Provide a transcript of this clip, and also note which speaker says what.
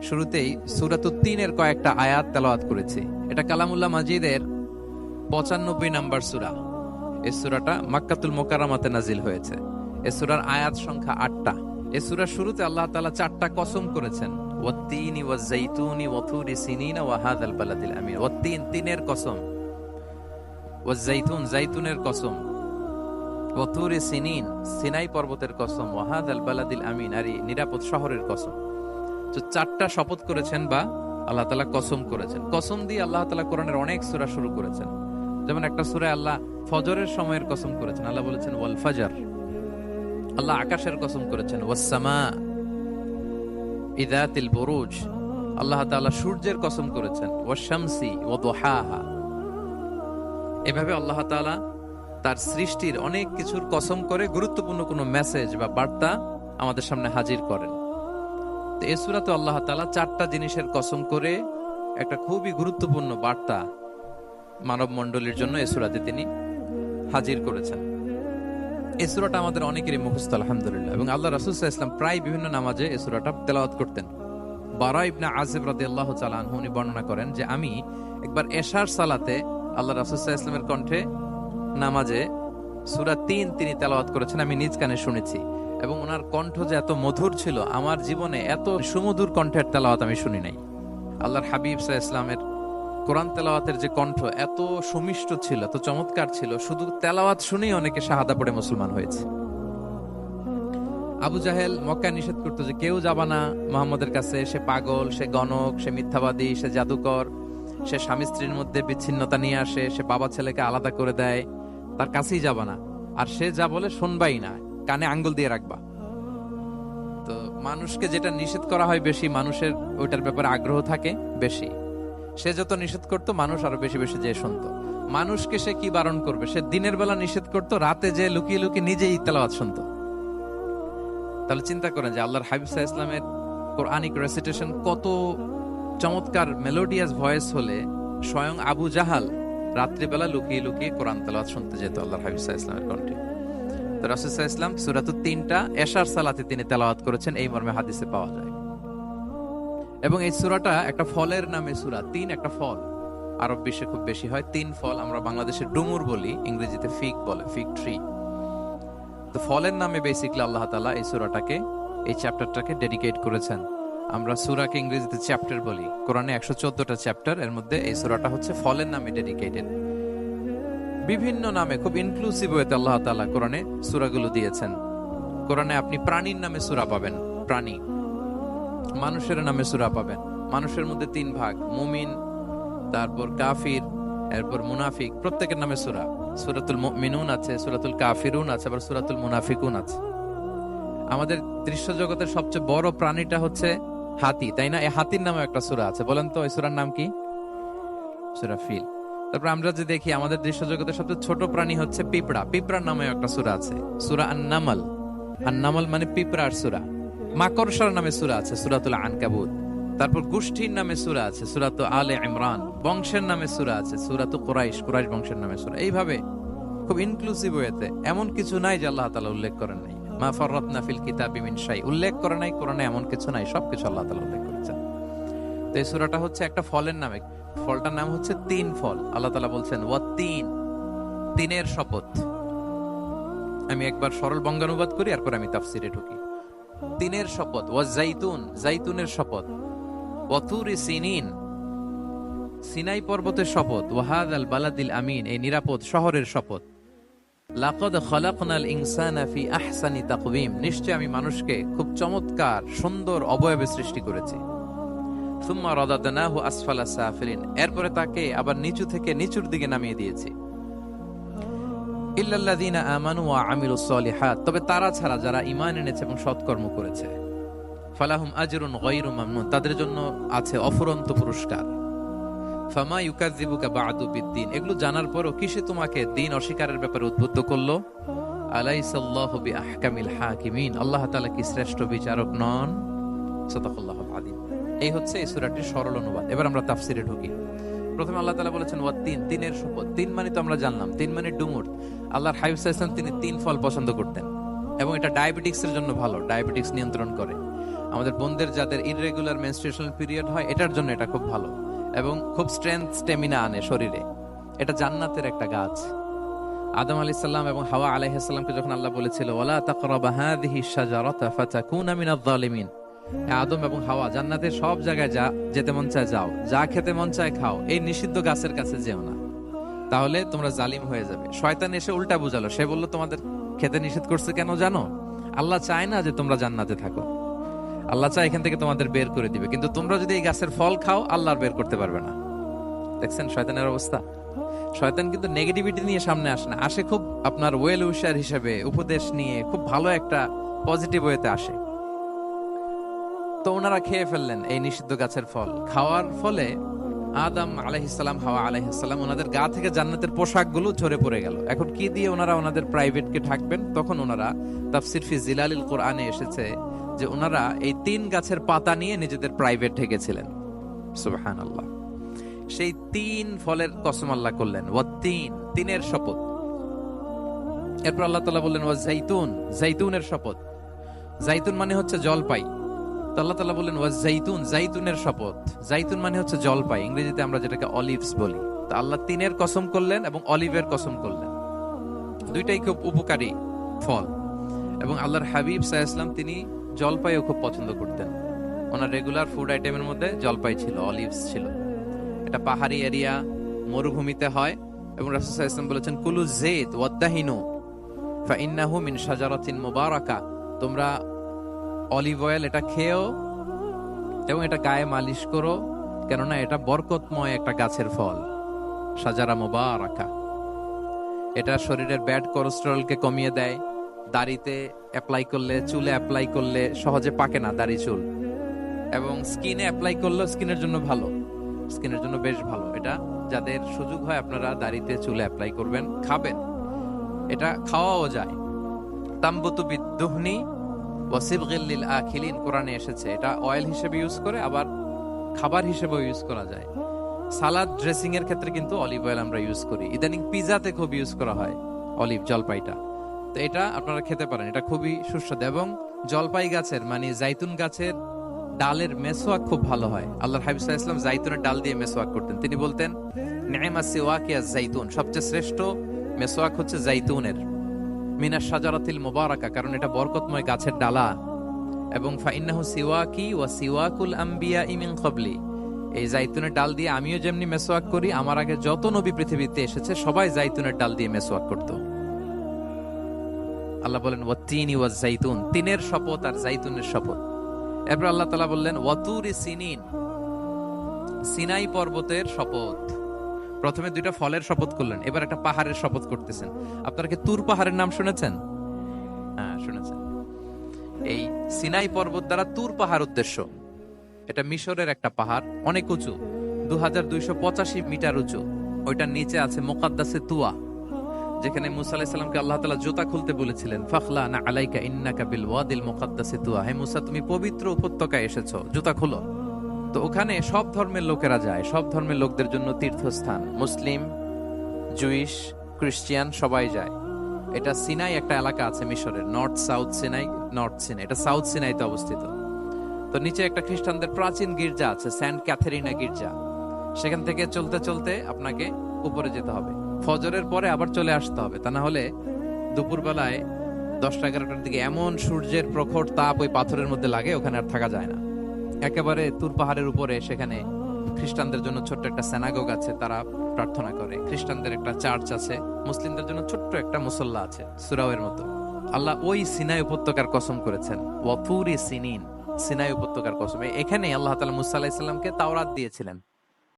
Speaker 1: শুরুতেই সূরাতুত তিনের কয়েকটা আয়াত তেলাওয়াত করেছি। এটা কালামুল্লাহ মাজিদের 95 নাম্বার সূরা। এই সূরাটা মক্কাতুল মুকাররমাতে নাজিল হয়েছে। এই সূরার আয়াত সংখ্যা 8টা। এই সূরার শুরুতে আল্লাহ তাআলা 4টা কসম করেছেন, ওয়াত-তিনি ওয়াজ-যাইতুনি ওয়া তুরি সিনিনা ওয়া হাযাল বালাদিল আমিন। ওয়াত-তিন, তিনের কসম, ওয়াজ-যাইতুন, যাইতুনের কসম, ওয়া তুরি সিনিন, সিনাই পর্বতের কসম, ওয়া হাযাল বালাদিল আমিন, আর এই নিরাপদ শহরের কসম। তো 4টা শপথ করেছেন বা আল্লাহ তাআলা কসম করেছেন। কসম দিয়ে আল্লাহ তাআলা কোরআনের অনেক সূরা শুরু করেছেন। যেমন একটা সূরায় আল্লাহ ফজরের সময়ের কসম করেছেন, আল্লাহ বলেছেন ওয়াল ফাজর। আল্লাহ আকাশের কসম করেছেন ওয়াস সামা ইযাতিল বুরুজ। আল্লাহ তাআলা সূর্যের কসম করেছেন ওয়াশ শামসি ওয়া দুহাহা। এভাবে আল্লাহ তাআলা তার সৃষ্টির অনেক কিছুর কসম করে গুরুত্বপূর্ণ কোনো মেসেজ বা বার্তা আমাদের সামনে হাজির করেন। তো এই সূরাতে আল্লাহ তাআলা 4টা জিনিসের কসম করে একটা খুবই গুরুত্বপূর্ণ বার্তা মানব মণ্ডলীর জন্য এই সূরাতে তিনি হাজির করেছেন। এই সূরাটা আমাদের অনেকেরই মুখস্থ আলহামদুলিল্লাহ, এবং আল্লাহ রাসূল সাল্লাল্লাহু আলাইহি ওয়াসাল্লাম প্রায় বিভিন্ন নামাজে এই সূরাটা তেলাওয়াত করতেন। বারা ইবনে আযিব রাদিয়াল্লাহু তাআলা আনহু উনি বর্ণনা করেন যে আমি একবার এশার সালাতে আল্লাহ রাসূল সাল্লাল্লাহু আলাইহি ওয়াসাল্লামের কণ্ঠে নামাজে সূরা 3 তিনি তেলাওয়াত করেছেন, আমি নিজ কানে শুনেছি। এবং ওনার কণ্ঠ যে এত মধুর ছিল, আমার জীবনে এত সুমধুর কণ্ঠের তেলাওয়াত আমি শুনি নাই। আল্লাহর হাবিব সাল্লাল্লাহু আলাইহি ওয়াসাল্লামের কোরআন তেলাওয়াতের যে কণ্ঠ এত সুমিষ্ট ছিল, এত চমৎকার ছিল, শুধু তেলাওয়াত শুনেই অনেকে শাহাদা পড়ে মুসলমান হয়েছে। আবু জাহেল মক্কায় নিষেধ করতো যে কেউ যাবা না মুহাম্মদের কাছে, সে পাগল, সে গণক, সে মিথ্যাবাদী, সে জাদুকর, সে স্বামী স্ত্রীর মধ্যে বিচ্ছিন্নতা নিয়ে আসে, সে বাবা ছেলেকে আলাদা করে দেয়, তার কাছেই যাবা না। আর সে যা বলে শুনবাই না, কানে আঙ্গুল দিয়ে রাখবা। তো মানুষকে যেটা নিষেধ করা হয় বেশি, মানুষের ওইটার ব্যাপারে আগ্রহ থাকে বেশি। সে যত নিষেধ করতো মানুষ আরো বেশি বেশি যে শুনতো। মানুষকে সে কি বারণ করবে, সে দিনের বেলা নিষেধ করতো, রাতে যে লুকিয়ে লুকিয়ে নিজেই তেলাওয়াত শুনতো। তাহলে চিন্তা করেন যে আল্লাহর হাবিব সাল্লাল্লাহু আলাইহি ওয়াসাল্লামের কোরআনিক রেসিটেশন কত চমৎকার মেলোডিয়াস ভয়েস হলে স্বয়ং আবু জাহাল রাত্রিবেলা লুকিয়ে লুকিয়ে কোরআন তেলাওয়াত শুনতে যেত আল্লাহর হাবিব সাল্লাল্লাহু আলাইহি ওয়াসাল্লামের কণ্ঠে। তো রাসূল সাল্লাল্লাহু আলাইহি ওয়াসাল্লাম সূরাতুত 3টা এশার সালাতে তিনি তেলাওয়াত করেছেন, এই মর্মে হাদিসে পাওয়া যায়। এবং এই সূরাটা একটা ফলের নামে সূরা। 3 একটা ফল, আরব বিশ্বে খুব বেশি হয় 3 ফল। আমরা বাংলাদেশে ডুমুর বলি, ইংরেজিতে ফিগ বলে, ফিগ ট্রি। তো ফলের নামে বেসিক্যালি আল্লাহ তাআলা এই সূরাটাকে, এই চ্যাপ্টারটাকে ডেডিকেট করেছেন। আমরা সূরাকে ইংরেজিতে চ্যাপ্টার বলি। কোরআনে 114টা চ্যাপ্টার, এর মধ্যে এই সূরাটা হচ্ছে ফলের নামে ডেডিকেটেড। বিভিন্ন নামে খুব ইনক্লুসিভ ওয়েতে আল্লাহ তাআলা কোরআনে সূরাগুলো দিয়েছেন। কোরআনে আপনি প্রাণীর নামে সূরা পাবেন, প্রাণী। মানুষের নামে সূরা পাবেন। মানুষের মধ্যে 3 ভাগ, মুমিন, তারপর কাফির, এরপর মুনাফিক। প্রত্যেকের নামে সূরা। সূরাতুল মুমিনুন আছে, সূরাতুল কাফিরুন আছে, আবার সূরাতুল মুনাফিকুন আছে। আমাদের দৃশ্য জগতের সবচেয়ে বড় প্রাণীটা হচ্ছে হাতি, তাই না? এই হাতির নামে একটা সূরা আছে। বলেন তো এই সূরার নাম কি? সূরা ফিল। তারপর আমরা যে দেখি আমাদের দৃশ্য জগতের সবচেয়ে ছোট প্রাণী হচ্ছে পিঁপড়া। পিঁপড়ার নামে একটা সূরা আছে, সূরা আন-নামল। আন-নামল মানে পিঁপড়ার সূরা। মাকড়সার নামে সূরা আছে, সূরাতুল আনকাবুত। তারপর গোষ্ঠীর নামে সূরা আছে, সূরাতু আলে ইমরান। বংশের নামে সূরা আছে, সূরাতু কুরাইশ, কুরাইশ বংশের নামে সূরা। এইভাবে খুব ইনক্লুসিভ ওয়েতে, এমন কিছু নাই যে আল্লাহ তাআলা উল্লেখ করেন নাই। মা ফাররাতনা ফিল কিতাবি মিন শাই, উল্লেখ করে নাই কোরআনে এমন কিছু নাই, সবকিছু আল্লাহ তাআলা উল্লেখ করেছেন। তো এই সূরাটা হচ্ছে একটা ফলের নামে। ফলটার নাম হচ্ছে 3 ফল। আল্লাহ তাআলা বলছেন ওয়াত-তিন, তিনের শপথ। আমি একবার সরল বঙ্গানুবাদ করি, এরপর আমি তাফসিরে ঢুকি। 3-এর শপথ, ওয়াজ-যাইতুন, যাইতুনের শপথ, ওয়া তুরি সিনিন, সিনাই পর্বতের শপথ, ওয়া হাযাল বালাদিল আমিন, এই নিরাপদ শহরের শপথ। লাকাদ খালাকনাল ইনসানা ফি আহসানি তাকওয়িম, নিশ্চয় আমি মানুষকে খুব চমৎকার সুন্দর অবয়বে সৃষ্টি করেছি। সুম্মা রাদাদনাহু আসফালা সাফিলিন, এরপরে তাকে আবার নিচু থেকে নিচুর দিকে নামিয়ে দিয়েছি। ইল্লাল্লাযীনা আমানু ওয়া আমিলুস সলিহাত, তবে তারা ছাড়া যারা ঈমান এনেছে এবং সৎকর্ম করেছে। ফালাহুম আজরুন গায়রু মামনুন, তাদের জন্য আছে অফুরন্ত পুরস্কার। ফামা ইউকাযযিবুকা বা'দু বিদ্দিন, এগুলো জানার পরও কিসে তোমাকে দিন অস্বীকারের ব্যাপারে উদ্বুদ্ধ করলো? আলাইসাল্লাহু বিআহকামিল হাকিমিন, আল্লাহ তাআলা কি শ্রেষ্ঠ বিচারক নন? সাদাকাল্লাহুল আযীম। এই হচ্ছে এই সূরাটির সরল অনুবাদ। এবার আমরা তাফসিরে ঢুকি। প্রথমে আল্লাহ তাআলা বলেছেন ওয়াত-তিন, তিনের শপথ। 3 মানে তো আমরা জানলাম, 3 মানে ডুমুর। আল্লাহর হাবিব সাল্লাল্লাহু আলাইহি ওয়াসাল্লাম তিনি 3 ফল পছন্দ করতেন, এবং এটা ডায়াবেটিক্সের জন্য ভালো, ডায়াবেটিক্স নিয়ন্ত্রণ করে। আমাদের বোনদের যাদের ইররেগুলার মেনস্ট্রুয়েশনাল পিরিয়ড হয়, এটার জন্য এটা খুব ভালো এবং খুব স্ট্রেংথ স্টেমিনা আনে শরীরে। এটা জান্নাতের একটা গাছ। আদম আলাইহিস সালাম এবং হাওয়া আলাইহিস সালামকে যখন আল্লাহ বলেছিল ওয়ালা তাকরাবা হাযিহি শাজারাতা ফাতাকুনা মিনাজ জালিমিন, আদম এবং হাওয়া জান্নাতের সব জায়গায় যা যেতে মন চায় যাও, যা খেতে মন চায় খাও, এই নিষিদ্ধ গাছের কাছে যেও না, তাহলে তোমরা জালিম হয়ে যাবে। শয়তান এসে উল্টা বুঝালো, সে বলল তোমাদের খেতে নিষেধ করছে কেন জানো? আল্লাহ চায় না যে তোমরা জান্নাতে থাকো, আল্লাহ চায় এখান থেকে তোমাদের বের করে দিবে, কিন্তু তোমরা যদি এই গাছের ফল খাও আল্লাহ আর বের করতে পারবে না। দেখছেন শয়তানের অবস্থা। শয়তান কিন্তু নেগেটিভিটি নিয়ে সামনে আসে না, আসে খুব আপনার ওয়েল উইশার হিসেবে, উপদেশ নিয়ে খুব ভালো একটা পজিটিভ ওয়েতে আসে। তো ওনারা খেয়ে ফেললেন এই নিষিদ্ধ গাছের ফল। খাওয়ার ফলে আদম আলাইহিস সালাম, হাওয়া আলাইহিস সালাম, ওনাদের গা থেকে জান্নাতের পোশাকগুলো ঝরে পড়ে গেল। এখন কি দিয়ে ওনারা ওনাদের প্রাইভেটকে ঢাকবেন? তখন ওনারা তাফসির ফি জিলালিল কোরআনে এসেছে যে ওনারা এই 3 গাছের পাতা নিয়ে নিজেদের প্রাইভেট ঢেকেছিলেন। সুবহানাল্লাহ। সেই 3 ফলের কসম আল্লাহ করলেন, ওয়াত-তিন, তিনের শপথ। এরপর আল্লাহ তাআলা বললেন ওয়াজ-জাইতুন, জাইতুনের শপথ। জাইতুন মানে হচ্ছে জলপাই। তো আল্লাহ তাআলা বললেন ওয়াজ-জাইতুন, জাইতুনের শপথ। জাইতুন মানে হচ্ছে জলপাই, ইংরেজিতে আমরা যেটাকে অলিভস বলি। তো আল্লাহ 3-এর কসম করলেন এবং অলিভের কসম করলেন। দুইটাই খুব উপকারী ফল এবং আল্লাহর হাবিব সাল্লাল্লাহু আলাইহি ওয়াসাল্লাম তিনি জলপাইও খুব পছন্দ করতেন। ওনার রেগুলার ফুড আইটেমের মধ্যে জলপাই ছিল, অলিভস ছিল। এটা পাহাড়ি এরিয়া, মরুভূমিতে হয় এবং রাসূল সাল্লাল্লাহু আলাইহি ওয়াসাল্লাম বলেছেন কুলু যাইত ওয়াদাহিনু ফাইন্নাহু মিন শাজারাতিন মুবারাকা, তোমরা অলিভ অয়েল এটা খেও এবং এটা গায়ে মালিশ করো, কেননা এটা বরকতময় একটা গাছের ফল, শাজারা মুবারাকা। এটা শরীরের ব্যাড কোলেস্টেরলকে কমিয়ে দেয়। দাড়িতে অ্যাপ্লাই করলে, চুলে অ্যাপ্লাই করলে সহজে পাকে না দাড়ি চুল, এবং স্কিনে অ্যাপ্লাই করলেও স্কিনের জন্য ভালো, স্কিনের জন্য বেশ ভালো। এটা যাদের সুযোগ হয় আপনারা দাড়িতে চুলে অ্যাপ্লাই করবেন, খাবেন। এটা খাওয়াও যায়। তামবুতু বিদ্দুহনি ওয়া সিবগিল লিল আখিলিন, কোরআনে এসেছে। এটা অয়েল হিসেবে ইউজ করে, আবার খাবার হিসেবেও ইউজ করা যায়। সালাদ ড্রেসিং এর ক্ষেত্রে কিন্তু অলিভ অয়েল আমরা ইউজ করি। ইদানিং পিজাতে খুব ইউজ করা হয় অলিভ, জলপাইটা। তো এটা আপনারা খেতে পারেন, এটা খুবই সুস্বাদু। এবং জলপাই গাছের মানে জাইতুন গাছের ডালের মেসওয়াক খুব ভালো হয়। আল্লাহর হাবিব সাল্লাল্লাহু আলাইহি ওয়াসাল্লাম জাইতুনের ডাল দিয়ে মেসওয়াক করতেন। তিনি বলতেন নি'মাস সিওয়াকিয়াজ জাইতুন, সবচেয়ে শ্রেষ্ঠ মেসওয়াক হচ্ছে জাইতুনের, মিনাশ শাজারাতিল মুবারাকা, কারণ এটা বরকতময় গাছের ডালা। এবং ফাইন্নাহু সিওয়াকি ওয়া সিওয়াকুল আমবিয়া মিন ক্বাবলি, এই জাইতুনের ডাল দিয়ে আমিও যেমনি মেসওয়াক করি, আমার আগে যত নবী পৃথিবীতে এসেছে সবাই জাইতুনের ডাল দিয়ে মেসওয়াক করত। আল্লাহ বলেন ওয়াত-তিনি ওয়াজ-জাইতুন, তিনের শপথ আর জাইতুনের শপথ। এরপর আল্লাহ তাআলা বললেন ওয়াতুরি সিনিন, সিনাই পর্বতের শপথ। প্রথমে 2টা ফলের শপথ করলেন, এবার একটা পাহাড়ের শপথ করতেছেন। আপনারা কি তুর পাহাড়ের নাম শুনেছেন? হ্যাঁ, শুনেছেন। এই সিনাই পর্বত দ্বারা তুর পাহাড় উদ্দেশ্য। এটা মিশরের একটা পাহাড়, অনেক উঁচু, 2285 মিটার উঁচু। ওইটার নিচে আছে মুকাদ্দাসে তুয়া, যেখানে মুসা আলাইহিস সালামকে আল্লাহ তাআলা জুতা খুলতে বলেছিলেন, ফাখলা না আলাইকা ইন্নাকা বিল ওয়াদিল মুকাদ্দাসে তুয়া, হে মুসা তুমি পবিত্র উপত্যকায় এসেছো, জুতা খুলো। তো ওখানে সব ধর্মের লোকেরা যায়, সব ধর্মের লোকদের জন্য তীর্থস্থান, মুসলিম, জুইশ, খ্রিস্টিয়ান সবাই যায়। এটা সিনাই একটা এলাকা আছে মিশরের, north south Sinai, north Sinai, এটা সাউথ সিনাইতে অবস্থিত। তো নিচে একটা খ্রিস্টানদের প্রাচীন গির্জা আছে, সেন্ট ক্যাথেরিনা গির্জা। সেখান থেকে চলতে চলতে আপনাকে উপরে যেতে হবে, ফজরের পরে আবার চলে আসতে হবে, তা না হলে দুপুরবেলায় 10টা-11টার দিকে এমন সূর্যের প্রখর তাপ ওই পাথরের মধ্যে লাগে, ওখানে আর থাকা যায় না। একেবারে তুর পাহাড়ের উপরে সেখানে খ্রিস্টানদের জন্য ছোট্ট একটা সিনাগোগ আছে, তারা প্রার্থনা করে। খ্রিস্টানদের একটা চার্চ আছে, মুসলিমদের জন্য ছোট্ট একটা মুসল্লা আছে সুরাওয়ের মতো। আল্লাহ ওই সিনাই উপত্যকার কসম করেছেন, ওয়াতুরি সিনিন, সিনাই উপত্যকার কসম। এখানে আল্লাহ তাআলা মুসা আলাইহিস সালামকে তাওরাত দিয়েছিলেন।